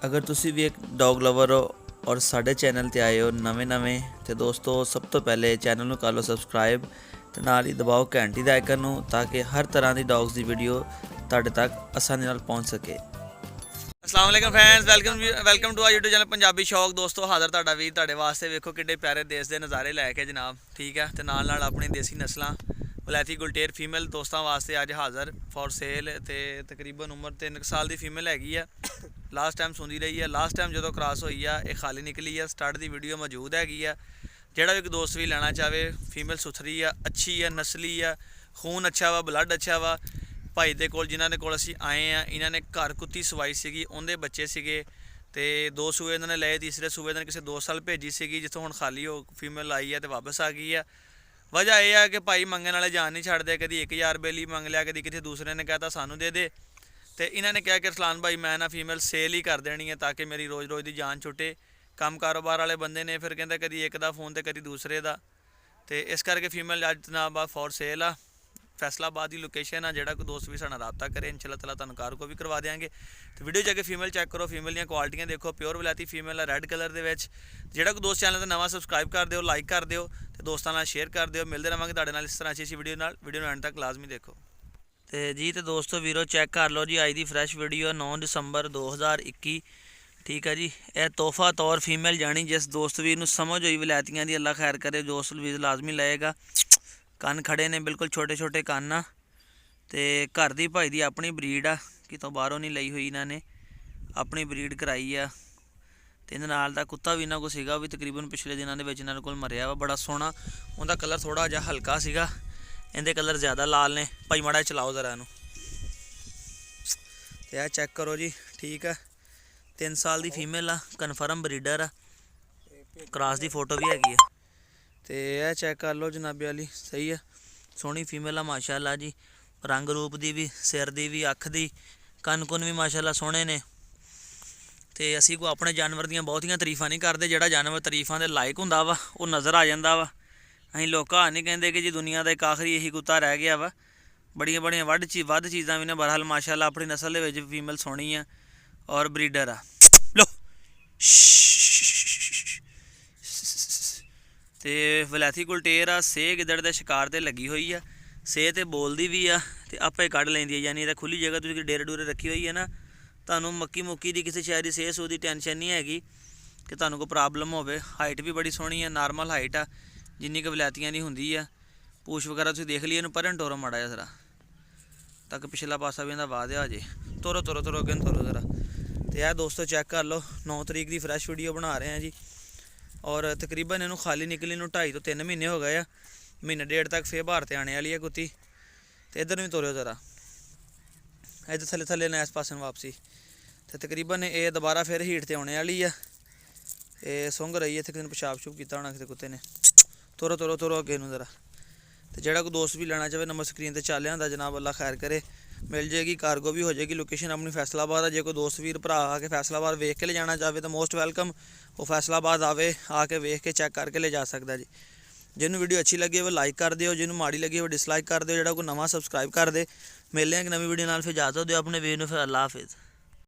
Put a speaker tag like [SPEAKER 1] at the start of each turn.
[SPEAKER 1] अगर तुसी भी एक डॉग लवर हो और साढ़े चैनल ते आए हो नਵੇਂ तो दोस्तों सब तो पहले चैनल ਨੂੰ ਕਰ ਲਓ ਸਬਸਕ੍ਰਾਈਬ ਤੇ ਨਾਲ ਹੀ ਦਬਾਓ ਘੰਟੀ ਦਾ ਆਈਕਨ ਨੂੰ ਤਾਂ ਕਿ ਹਰ ਤਰ੍ਹਾਂ ਦੀ ਡੌਗਸ ਦੀ ਵੀਡੀਓ ਤੁਹਾਡੇ ਤੱਕ ਆਸਾਨੀ ਨਾਲ ਪਹੁੰਚ ਸਕੇ। अस्सलाम वालेकुम friends, welcome to our YouTube channel Punjabi शौक। दोस्तों हाज़र तुहाडा वीर तुहाडे वास्ते वेखो किड्डे प्यारे देश के नज़ारे लैके जनाब, ठीक है। तो नाल अपनी देसी नस्लों वलैती गुलटेर फीमेल दोस्तों वास्ते अज हाज़र फॉर सेल। तो तकरीबन उम्र 3 साल की फीमेल हैगी है। लास्ट टाइम सुंदी रही है, लास्ट टाइम जो क्रॉस हुई है ये खाली निकली है। स्टार्ट की वीडियो मौजूद हैगी है। जोड़ा भी दोस्त भी लेना चाहे, फीमेल सुथरी है, अच्छी है, नस्ली है, खून अच्छा वा, ब्लड अच्छा वा। भाई दे कोल जिन्हां दे कोल असीं आए हैं, इन्हां ने घर कुत्ती सवाई सीगी, उहदे बच्चे सीगे ते 2 सूए इन्हां ने लए, तीसरे सूए इन्हां ने किसी दोस्त नाल भेजी सीगी, जित्थों हुण खाली हो फीमेल आई है तो वापस आ गई है। वजह यह है कि भाई मंगण वाले जान नहीं छड्डदे, कभी 1000 रुपये लिए मंग लिया, कभी किसी दूसरे ने कहता सानू दे दे। तो इन्हां ने कहा कि रसलान भाई मैं ना फीमेल सेल ही कर देनी है ताकि मेरी रोज़ रोज़ की जान छुटे। काम कारोबार वाले बंदे ने फिर कहते कभी एक दा फोन तो कभी दूसरे का, तो इस करके फीमेल अज जनाब फॉर सेल आ। फैसलाबाद की लोकेशन है। जोड़ा कोई दोस्त भी साढ़ा रबता करे इंशाअल्लाह ताला तुहानूं कार को भी करवा देंगे। तो वीडियो जाके फीमेल चैक करो, फीमेल दी क्वालिटियां देखो, प्योर वलैती फीमेल है, रेड कलर के। जोड़ा कोई दोस्त चैनल तो नवा सबसक्राइब कर दिओ, लाइक कर दिओ, तो दोस्तों नाल शेयर कर दिओ। मिलते रहेंगे तुहाडे नाल इस तरह अच्छी वीडियो एंड तक लाजमी देखो। तो जी तो दोस्तों वीरो चैक कर लो जी, अज की फ्रैश वीडियो 9 दिसंबर 2021, ठीक है जी। यह तोहफा तौर फीमेल जानी जिस दोस्त वीर नूं समझ हुई वलैतियां दी अल्लाह खैर करे, दोस्त वीर लाजमी लएगा। कन खड़े ने बिल्कुल छोटे छोटे कन आ, तो घर की भाई की अपनी ब्रीड आ, कितों बाहरों नहीं लई हुई इन्होंने, अपनी ब्रीड कराई आ। तो इहदे नाल दा कुत्ता भी इन्हों को सीगा, भी तकरीबन पिछले दिनों के इन्होंने कोल मरिया वा। बड़ा सोहना, उनका कलर थोड़ा जिहा हल्का सीगा, इहदे कलर ज़्यादा लाल ने। भाई माड़ा चलाओ जरा इनू, तो यह चैक करो जी, ठीक है। 3 साल की फीमेल आ, कन्फर्म ब्रीडर आ, क्रॉस की फोटो भी हैगी है। तो यह चैक कर लो जनाबे वाली, सही है, सोहनी फीमेल आ माशाअल्लाह जी। रंग रूप की भी, सिर की भी, अख की, कन कुन भी माशाअल्लाह सोहने ने। तो असी को अपने जानवर दियाँ बहुतियां तरीफा नहीं करते, जोड़ा जानवर तरीफा के लायक होंदा वा वो नज़र आ जाता वा। असीं लोग नहीं कहते कि जी दुनिया का एक आखिरी यही कुत्ता रह गया वा। बड़िया बड़िया वध चीज़ां भी ने। बहरहाल माशाअल्लाह अपनी नस्ल के फीमेल सोहनी है और ब्रीडर आ। लो तो वलैती गुलटेर आ, सेह गिदड़ के शिकार से लगी हुई है। सेह तो बोलती भी आ तो आपे कढ़ लेंदी है, यानी खुली जगह तुसीं डेरे डूरे रखी हुई है ना, तुहानूं मक्की मुक्की की किसी शहर की सेह सूह की टेंशन नहीं हैगी कि तुहानूं कोई प्रॉब्लम होवे। हाइट भी बड़ी सोहनी है, नॉर्मल हाइट आ जिन्नी कि वलैतियां दी हुंदी है। पूछ वगैरह तुसीं देख लीए, परन टोरो माड़ा जिहा जरा तक, पिछला पासा भी इहदा वाह दिया अजे। तुरो तुरो तुरो अगे तुरो जरा। तो यह दोस्तों चैक कर लो, 9 तरीक की फ्रैश वीडियो बना रहे हैं जी। और तकरीबन इनू खाली निकली नूं 2.5 तो 3 महीने हो गए, महीने डेढ़ तक फिर बाहर ते आने वाली है कुत्ती। तो इधर भी तुरो जरा, इधर थले थले ने इस पासे वापसी। तो तकरीबन ये दोबारा फिर हीट ते आने वाली है। ये सुंघ रही है, इतने दिन पेशाब शूब किया होना किसी कुत्ते ने। तुरो तुरो तुरो अगे नूं जरा। तो जोड़ा कोई दोस्त भी लेना चाहे नंबर स्क्रीन पर चल रहा जनाब, अल्लाह खैर करे, मिल जाएगी, कार्गो भी हो जाएगी। लोकेशन अपनी फैसलाबाद है। जो कोई दोस्त वीर भरा आके फैसलाबाद वेख के ले जाना चाहे तो मोस्ट वेलकम, वो फैसलाबाद आवे, आके वेख के चैक करके ले जा सकता जी। जिन्होंने वीडियो अच्छी लगी वो लाइक कर दियो, जिन्होंने माड़ी लगी वो डिसलाइक कर दियो, जो कोई नवा सबसक्राइब कर दे। मिलने एक नवी वीडियो नाल फिर इजाजत दियो अपने वीर नूं, फिर अल्लाह हाफिज़।